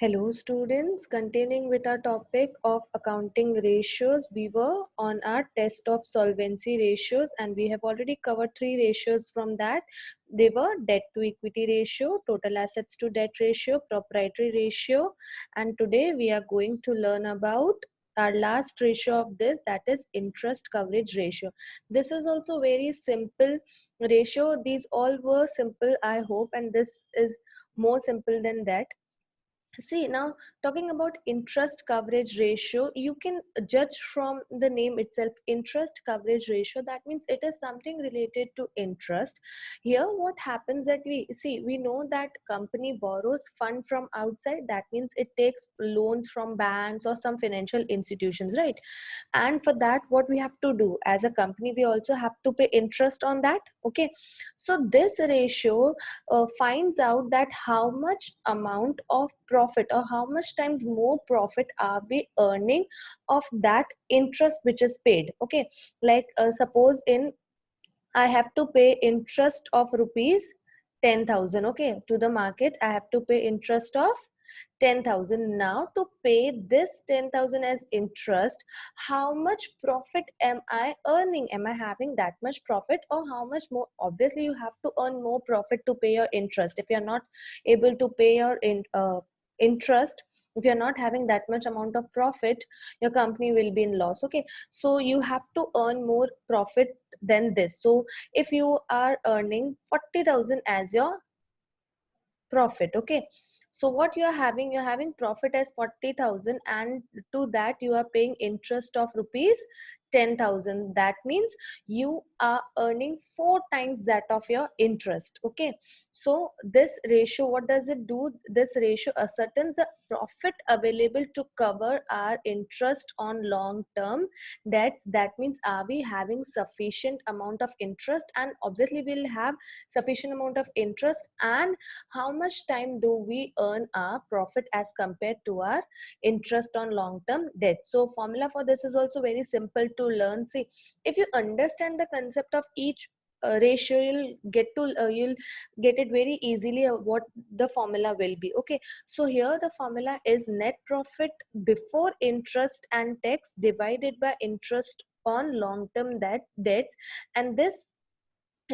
Hello students, continuing with our topic of accounting ratios, we were on our test of solvency ratios and we have already covered three ratios from that. They were debt to equity ratio, total assets to debt ratio, proprietary ratio, and today we are going to learn about our last ratio of this, that is interest coverage ratio. This is also very simple ratio. These all were simple, I hope, and this is more simple than that. See, now talking about interest coverage ratio, you can judge from the name itself, interest coverage ratio. That means it is something related to interest. Here, what happens that we know that company borrows fund from outside. That means it takes loans from banks or some financial institutions, right? And for that, what we have to do as a company, we also have to pay interest on that. Okay, so this ratio finds out that how much amount of profit or how much times more profit are we earning of that interest which is paid. Okay, like suppose in I have to pay interest of rupees 10,000. Okay, to the market I have to pay interest of 10,000. Now to pay this 10,000 as interest, how much profit am I earning? Am I having that much profit or how much more? Obviously you have to earn more profit to pay your interest. If you are not able to pay your interest, if you're not having that much amount of profit, your company will be in loss. Okay, so you have to earn more profit than this. So if you are earning 40,000 as your profit, okay, so what you're having profit as 40,000 and to that you are paying interest of rupees 10,000. That means you are earning 4 times that of your interest. Okay, so this ratio, what does it do? This ratio ascertains the profit available to cover our interest on long term debts. That means are we having sufficient amount of interest, and obviously we'll have sufficient amount of interest, and how much time do we earn our profit as compared to our interest on long term debt. So formula for this is also very simple to learn. See, if you understand the concept of each ratio, you'll get it very easily what the formula will be. Okay, so here the formula is net profit before interest and tax divided by interest on long term debts, and this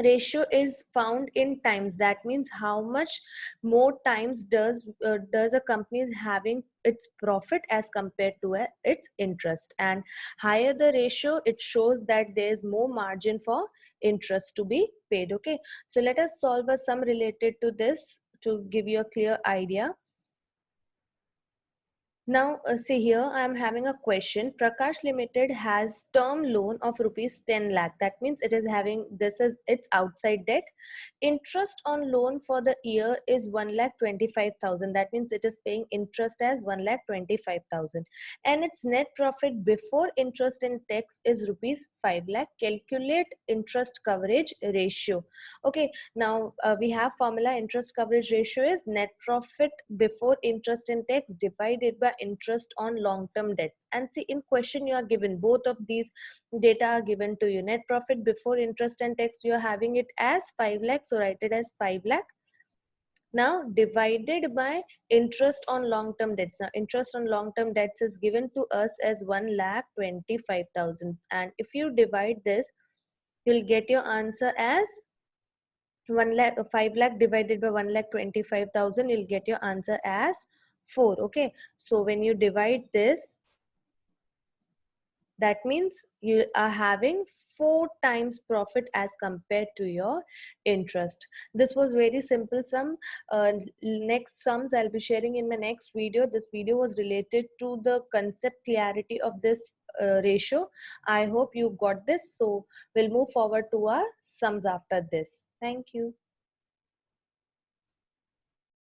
ratio is found in times. That means how much more times does a company is having its profit as compared to its interest, and higher the ratio, it shows that there is more margin for interest to be paid. Okay, so let us solve a sum related to this to give you a clear idea. Now, see here, I am having a question. Prakash Limited has term loan of rupees 10 lakh. That means it is having, this is its outside debt. Interest on loan for the year is 1,25,000. That means it is paying interest as 1,25,000. And its net profit before interest and tax is rupees 5 lakh. Calculate interest coverage ratio. Okay, now we have formula. Interest coverage ratio is net profit before interest and tax divided by interest on long term debts. And see, in question you are given both of these data are given to you. Net profit before interest and tax, you are having it as 5 lakh, so write it as 5 lakh. Now divided by interest on long term debts. Now interest on long term debts is given to us as 1,25,000, and if you divide this, you'll get your answer as 1 lakh, 5 lakh divided by 1,25,000, you'll get your answer as 4. Okay, so when you divide this, that means you are having 4 times profit as compared to your interest. This was very simple sum. Next sums I'll be sharing in my next video. This video was related to the concept clarity of this ratio. I hope you got this. So we'll move forward to our sums after this. Thank you.